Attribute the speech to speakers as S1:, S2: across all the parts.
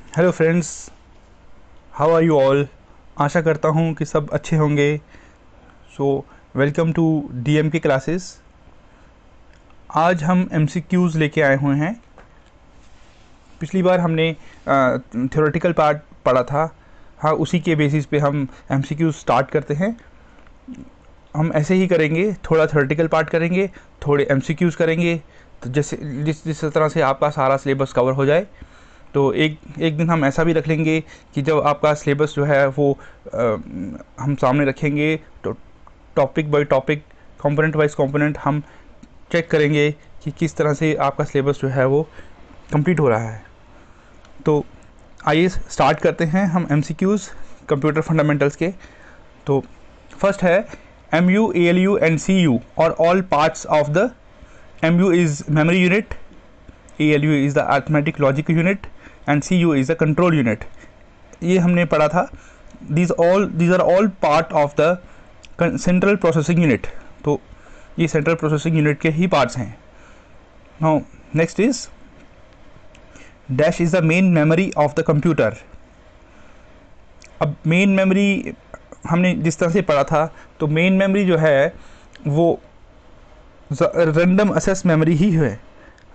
S1: Hello friends, how are you all. आशा करता हूँ कि सब अच्छे होंगे। सो वेलकम टू डीएम की क्लासेस। आज हम एमसीक्यूज़ लेके आए हुए हैं। पिछली बार हमने थ्योरेटिकल पार्ट पढ़ा था। हाँ, उसी के बेसिस पे हम एमसीक्यूज़ स्टार्ट करते हैं। हम ऐसे ही करेंगे, थोड़ा थ्योरेटिकल पार्ट करेंगे, थोड़े एमसीक्यूज़ करेंगे, तो जैसे जिस तरह से आपका सारा सिलेबस कवर हो जाए। तो एक एक दिन हम ऐसा भी रख लेंगे कि जब आपका सिलेबस जो है वो हम सामने रखेंगे, तो topic by topic, component wise component हम चेक करेंगे कि किस तरह से आपका सिलेबस जो है वो कंप्लीट हो रहा है। तो आइए स्टार्ट करते हैं हम एमसीक्यूज़ कंप्यूटर फंडामेंटल्स के। तो फर्स्ट है MU, ALU एंड CU और all parts of the MU is memory unit, ALU is the arithmetic logic unit and CU is the control unit. ये हमने पढ़ा था। these are all part of the central processing unit. तो ये central processing unit के ही parts हैं। Now next is dash is the main memory of the computer. अब मेन मेमोरी हमने जिस तरह से पढ़ा था, तो मेन मेमोरी जो है वो रैंडम एक्सेस मेमोरी ही है।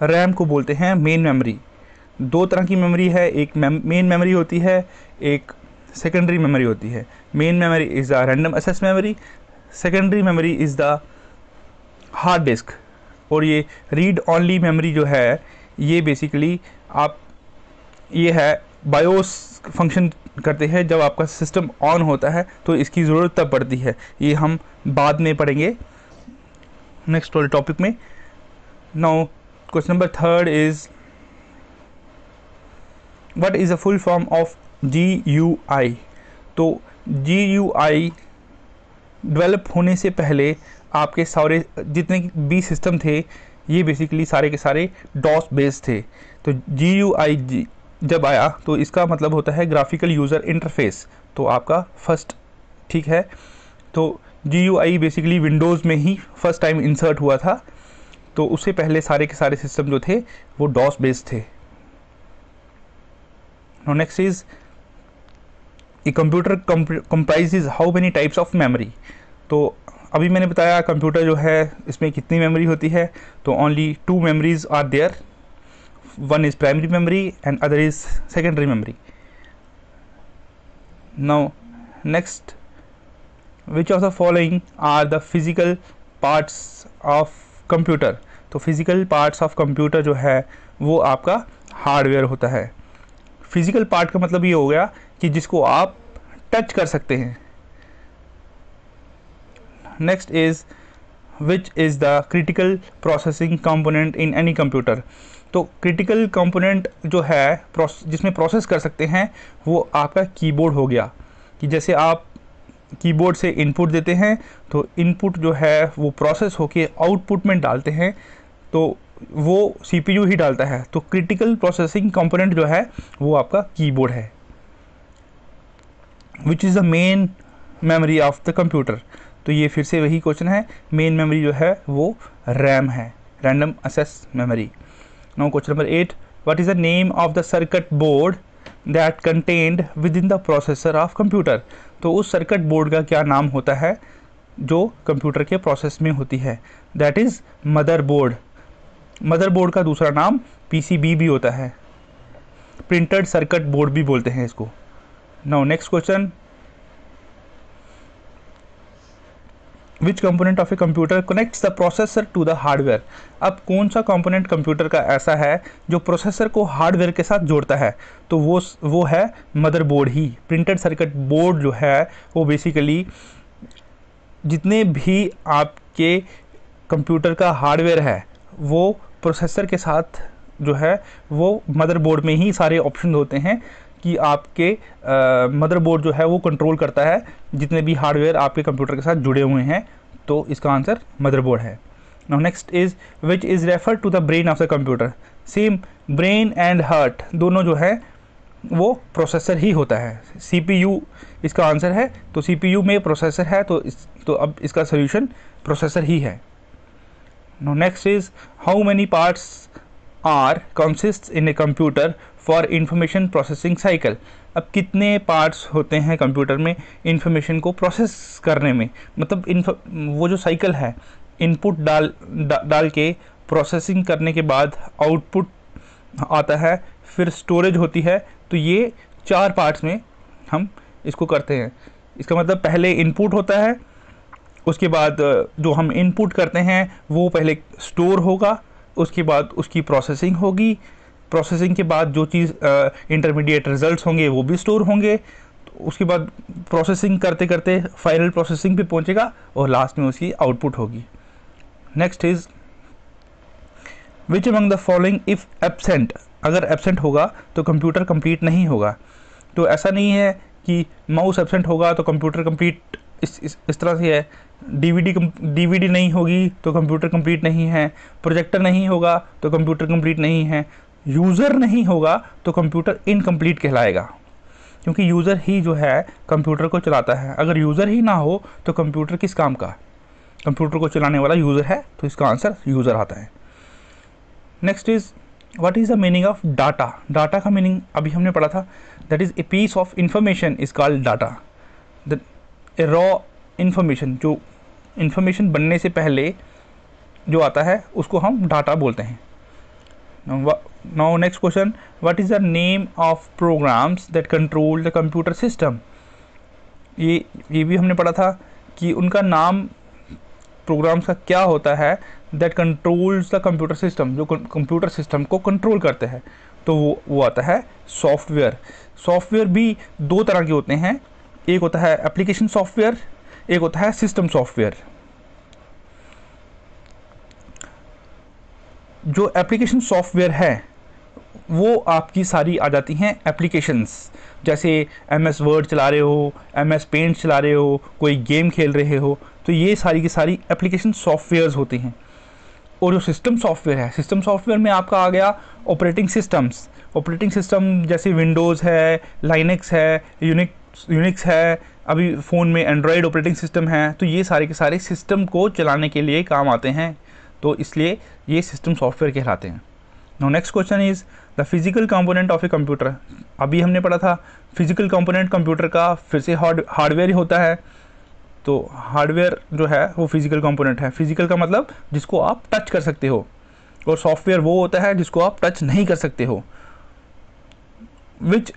S1: रैम को बोलते हैं मेन मेमोरी। दो तरह की मेमोरी है, एक मेन मेमोरी होती है, एक सेकेंडरी मेमोरी होती है। Main memory is the random access memory, secondary memory is the hard disk. और ये रीड ऑनली मेमोरी जो है, ये बेसिकली ये है बायोस फंक्शन करते हैं। जब आपका सिस्टम ऑन होता है तो इसकी ज़रूरत तब पड़ती है। ये हम बाद में पढ़ेंगे नेक्स्ट वाले टॉपिक में। Now question number third is what is the full form of GUI। तो GUI डेवलप होने से पहले आपके सारे जितने भी सिस्टम थे, ये बेसिकली सारे के सारे डॉस बेस्ड थे। तो GUI जब आया तो इसका मतलब होता है ग्राफिकल यूज़र इंटरफेस। तो आपका फर्स्ट ठीक है। तो GUI बेसिकली विंडोज़ में ही फर्स्ट टाइम इंसर्ट हुआ था। तो उससे पहले सारे के सारे सिस्टम जो थे वो डॉस बेस्ड थे। Now next is a computer comprises how many types of memory। तो अभी मैंने बताया कंप्यूटर जो है इसमें कितनी मेमोरी होती है। तो only two memories are there, one is primary memory and other is secondary memory. Now next, which of the following are the physical parts of computer. तो फिजिकल पार्ट्स ऑफ कंप्यूटर जो है वो आपका hardware होता है। Physical part का मतलब ये हो गया कि जिसको आप टच कर सकते हैं। Next is which is the critical processing component in any computer. तो क्रिटिकल कंपोनेंट जो है जिसमें प्रोसेस कर सकते हैं वो आपका कीबोर्ड हो गया। कि जैसे आप कीबोर्ड से इनपुट देते हैं तो इनपुट जो है वो प्रोसेस होके आउटपुट में डालते हैं, तो वो CPU ही डालता है। तो क्रिटिकल प्रोसेसिंग कंपोनेंट जो है वो आपका कीबोर्ड है। Which is the main memory of the computer. तो ये फिर से वही क्वेश्चन है। मेन मेमोरी जो है वो रैम है, random access memory. Now question number 8, what is the name of the circuit board that contained within the processor of computer. तो उस सर्किट बोर्ड का क्या नाम होता है जो कंप्यूटर के प्रोसेस में होती है। That is motherboard. मदरबोर्ड का दूसरा नाम PCB भी होता है, प्रिंटेड सर्किट बोर्ड भी बोलते हैं इसको। Now next question, which component of a computer connects the processor to the hardware. अब कौन सा कंपोनेंट कंप्यूटर का ऐसा है जो प्रोसेसर को हार्डवेयर के साथ जोड़ता है। तो वो है मदरबोर्ड ही। प्रिंटेड सर्किट बोर्ड जो है वो बेसिकली जितने भी आपके कंप्यूटर का हार्डवेयर है वो प्रोसेसर के साथ जो है वो मदरबोर्ड में ही सारे ऑप्शन होते हैं कि आपके मदरबोर्ड जो है वो कंट्रोल करता है जितने भी हार्डवेयर आपके कंप्यूटर के साथ जुड़े हुए हैं। तो इसका आंसर मदरबोर्ड है। Now next is which is refer to the brain of the computer. Same, brain and heart दोनों जो है वो प्रोसेसर ही होता है। CPU इसका आंसर है। तो CPU में प्रोसेसर है, तो अब इसका सोल्यूशन प्रोसेसर ही है। Now next is how many parts are consists in a computer for information processing cycle. अब कितने पार्ट्स होते हैं कंप्यूटर में इंफॉर्मेशन को प्रोसेस करने में, मतलब वो जो साइकिल है, इनपुट डाल के प्रोसेसिंग करने के बाद आउटपुट आता है, फिर स्टोरेज होती है। तो ये 4 पार्ट्स में हम इसको करते हैं। इसका मतलब पहले इनपुट होता है, उसके बाद जो हम इनपुट करते हैं वो पहले स्टोर होगा, उसके बाद उसकी प्रोसेसिंग होगी, प्रोसेसिंग के बाद जो चीज़ इंटरमीडिएट रिजल्ट्स होंगे वो भी स्टोर होंगे, तो उसके बाद प्रोसेसिंग करते करते फाइनल प्रोसेसिंग पे पहुंचेगा और लास्ट में उसकी आउटपुट होगी। Next is which among the following if absent, अगर एब्सेंट होगा तो कंप्यूटर कंप्लीट नहीं होगा। तो ऐसा नहीं है कि माउस एब्सेंट होगा तो कंप्यूटर कंप्लीट, इस तरह से है। डीवीडी नहीं होगी तो कंप्यूटर कंप्लीट नहीं है, प्रोजेक्टर नहीं होगा तो कंप्यूटर कंप्लीट नहीं है, यूज़र नहीं होगा तो कंप्यूटर इनकम्प्लीट कहलाएगा, क्योंकि यूज़र ही जो है कंप्यूटर को चलाता है। अगर यूज़र ही ना हो तो कंप्यूटर किस काम का, कंप्यूटर को चलाने वाला यूज़र है, तो इसका आंसर यूज़र आता है। Next is what is the meaning of data. Data का मीनिंग अभी हमने पढ़ा था, that is a piece of information is called data. The raw information, जो इंफॉर्मेशन बनने से पहले जो आता है उसको हम डाटा बोलते हैं। Now next question, what is the name of programs that control the computer system. ये भी हमने पढ़ा था कि उनका नाम प्रोग्राम्स का क्या होता है, that controls the computer system, जो कंप्यूटर सिस्टम को कंट्रोल करते हैं। तो वो आता है सॉफ्टवेयर। सॉफ्टवेयर भी 2 तरह के होते हैं, एक होता है एप्लीकेशन सॉफ्टवेयर, एक होता है सिस्टम सॉफ्टवेयर। जो एप्लीकेशन सॉफ्टवेयर है वो आपकी सारी आ जाती हैं एप्लीकेशंस, जैसे MS वर्ड चला रहे हो, MS पेंट चला रहे हो, कोई गेम खेल रहे हो, तो ये सारी की सारी एप्लीकेशन सॉफ्टवेयर्स होती हैं। और जो सिस्टम सॉफ्टवेयर है, सिस्टम सॉफ्टवेयर में आपका आ गया ऑपरेटिंग सिस्टम्स। ऑपरेटिंग सिस्टम जैसे विंडोज़ है, लाइनक्स है, यूनिक्स है, अभी फ़ोन में एंड्रॉयड ऑपरेटिंग सिस्टम है। तो ये सारे के सारे सिस्टम को चलाने के लिए काम आते हैं, तो इसलिए ये सिस्टम सॉफ्टवेयर कहलाते हैं। Now next question is the physical component of a computer. अभी हमने पढ़ा था फिजिकल कंपोनेंट कंप्यूटर का फिर से हार्डवेयर ही होता है। तो हार्डवेयर जो है वो फिजिकल कंपोनेंट है। फिजिकल का मतलब जिसको आप टच कर सकते हो, और सॉफ्टवेयर वो होता है जिसको आप टच नहीं कर सकते हो। विच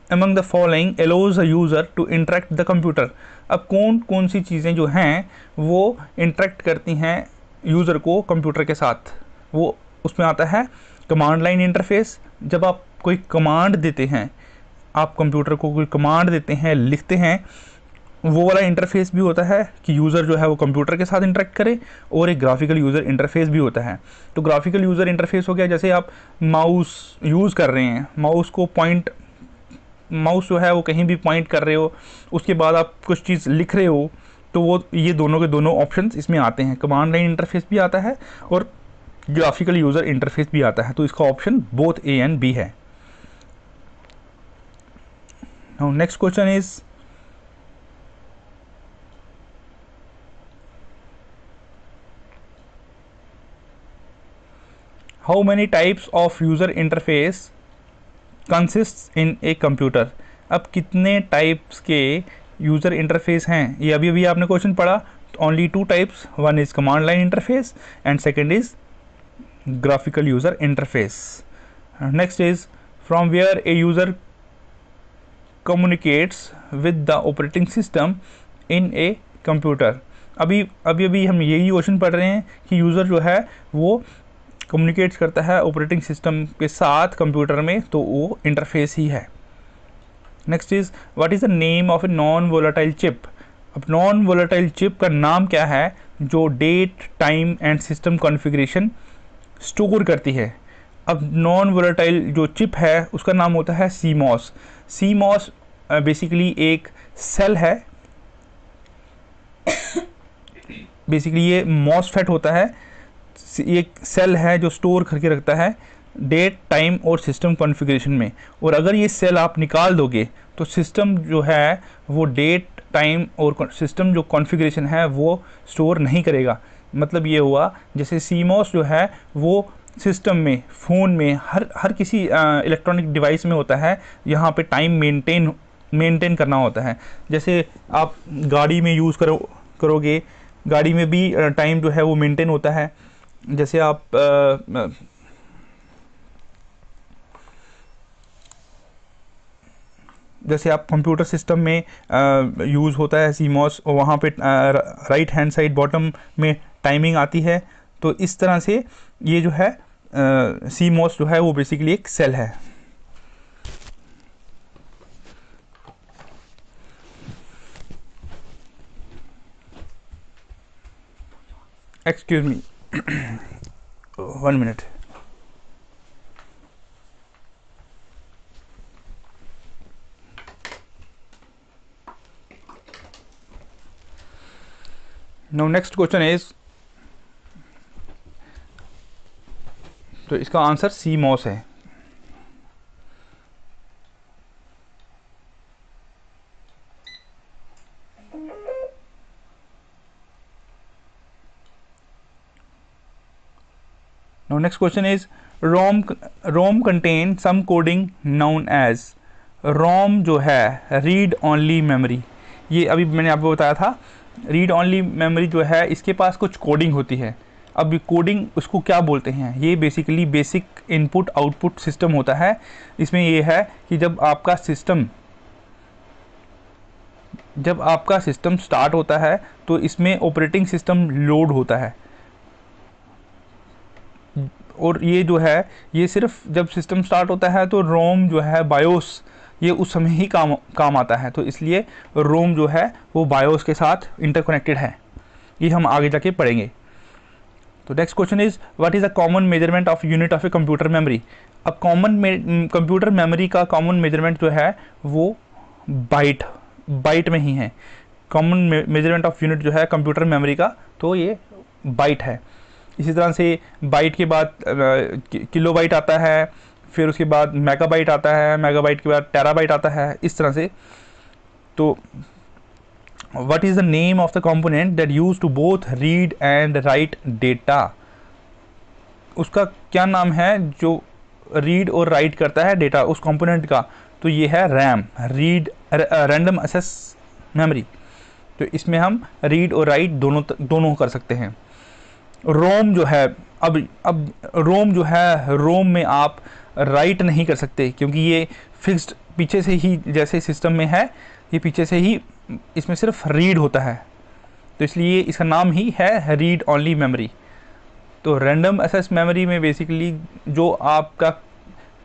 S1: among the following allows a user to interact the computer। अब कौन कौन सी चीज़ें जो हैं वो इंटरेक्ट करती हैं यूज़र को कंप्यूटर के साथ, वो उसमें आता है कमांड लाइन इंटरफेस। जब आप कोई कमांड देते हैं, आप कंप्यूटर को कोई कमांड देते हैं, लिखते हैं, वो वाला इंटरफेस भी होता है कि यूज़र जो है वो कंप्यूटर के साथ इंटरेक्ट करे। और एक ग्राफिकल यूज़र इंटरफेस भी होता है। तो ग्राफिकल यूज़र इंटरफेस हो गया, जैसे आप माउस यूज़ कर रहे हैं, माउस जो है वो कहीं भी पॉइंट कर रहे हो, उसके बाद आप कुछ चीज़ लिख रहे हो, तो वो ये दोनों के दोनों ऑप्शंस इसमें आते हैं। कमांड लाइन इंटरफेस भी आता है और ग्राफिकल यूज़र इंटरफेस भी आता है। तो इसका option both A and B है। Now next question is how many types of user interface consist in a computer. अब कितने टाइप्स के यूज़र इंटरफेस हैं, ये अभी अभी आपने क्वेश्चन पढ़ा। Only 2 types, one is command line interface and second is graphical user interface. Next is from where a user communicates with the operating system in a computer. अभी हम यही क्वेश्चन पढ़ रहे हैं कि यूज़र जो है वो कम्युनिकेट्स करता है ऑपरेटिंग सिस्टम के साथ कंप्यूटर में, तो वो इंटरफेस ही है। Next is what is the name of a non volatile chip. अब नॉन वोलेटाइल चिप का नाम क्या है, जो date, time and system configuration store करती है। अब नॉन वोलेटाइल जो चिप है उसका नाम होता है CMOS। CMOS बेसिकली एक सेल है, बेसिकली ये MOSFET होता है, एक सेल है जो स्टोर करके रखता है डेट, टाइम और सिस्टम कॉन्फ़िगरेशन में। और अगर ये सेल आप निकाल दोगे तो सिस्टम जो है वो डेट, टाइम और सिस्टम जो कॉन्फ़िगरेशन है वो स्टोर नहीं करेगा। मतलब ये हुआ जैसे CMOS जो है वो सिस्टम में, फ़ोन में, हर किसी इलेक्ट्रॉनिक डिवाइस में होता है। यहाँ पे टाइम मेंटेन करना होता है। जैसे आप गाड़ी में यूज़ करोगे, गाड़ी में भी टाइम जो है वो मेंटेन होता है। जैसे आप कंप्यूटर सिस्टम में यूज़ होता है सीमॉस, वहाँ पे राइट हैंड साइड बॉटम में टाइमिंग आती है। तो इस तरह से ये जो है सीमॉस जो है वो बेसिकली एक सेल है। Excuse me, 1 minute। Now next question is, तो इसका आंसर सीमॉस है। Now next question is ROM contain some coding known as, ROM जो है रीड ओनली मेमोरी। ये अभी मैंने आपको बताया था, रीड ओनली मेमोरी जो है इसके पास कुछ कोडिंग होती है। अब ये कोडिंग उसको क्या बोलते हैं? ये basically basic input output system होता है। इसमें ये है कि जब आपका सिस्टम स्टार्ट होता है तो इसमें ऑपरेटिंग सिस्टम लोड होता है, और ये जो है ये सिर्फ जब सिस्टम स्टार्ट होता है तो रोम जो है बायोस, ये उस समय ही काम आता है। तो इसलिए रोम जो है वो बायोस के साथ इंटरकनेक्टेड है। ये हम आगे जाके पढ़ेंगे। तो next question is, what is a common measurement of unit of a computer memory? अब कंप्यूटर मेमोरी का कॉमन मेजरमेंट जो है वो बाइट में ही है। कॉमन मेजरमेंट ऑफ यूनिट जो है कंप्यूटर मेमोरी का, तो ये बाइट है। इसी तरह से बाइट के बाद किलोबाइट आता है, फिर उसके बाद मेगाबाइट आता है, मेगाबाइट के बाद टेराबाइट आता है, इस तरह से। तो what is the name of the component that use to both read and write data? उसका क्या नाम है जो रीड और राइट करता है डेटा उस कंपोनेंट का? तो ये है रैम, रैंडम एक्सेस मेमोरी। तो इसमें हम रीड और राइट दोनों कर सकते हैं। रोम जो है, अब रोम जो है, रोम में आप राइट नहीं कर सकते क्योंकि ये फिक्स्ड पीछे से ही, जैसे सिस्टम में है ये पीछे से ही, इसमें सिर्फ रीड होता है। तो इसलिए इसका नाम ही है रीड ओनली मेमोरी। तो रैंडम एक्सेस मेमोरी में बेसिकली जो आपका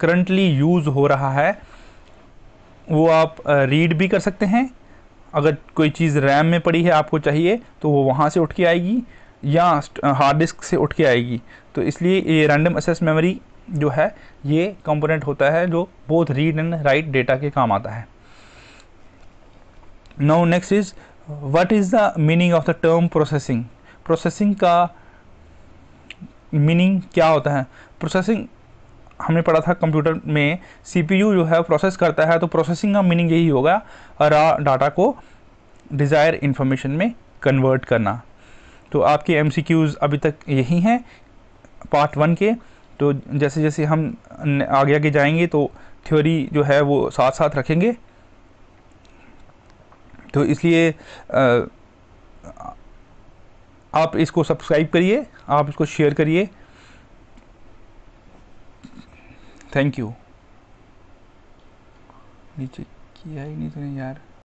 S1: करंटली यूज़ हो रहा है वो आप रीड भी कर सकते हैं। अगर कोई चीज़ रैम में पड़ी है आपको चाहिए तो वो वहाँ से उठ के आएगी या हार्ड डिस्क से उठ के आएगी। तो इसलिए ये रैंडम एक्सेस मेमोरी जो है ये कंपोनेंट होता है जो both read and write data के काम आता है। Now next is, what is the meaning of the term processing? Processing का मीनिंग क्या होता है? प्रोसेसिंग हमने पढ़ा था कंप्यूटर में, सीपीयू जो है प्रोसेस करता है, तो प्रोसेसिंग का मीनिंग यही होगा, रॉ डाटा को डिज़ायर इंफॉर्मेशन में कन्वर्ट करना। तो आपके एमसीक्यूज़ अभी तक यही हैं पार्ट 1 के। तो जैसे जैसे हम आगे आगे जाएंगे तो थ्योरी जो है वो साथ साथ रखेंगे। तो इसलिए आप इसको सब्सक्राइब करिए, आप इसको शेयर करिए। Thank you. नीचे किया ही नहीं तूने यार।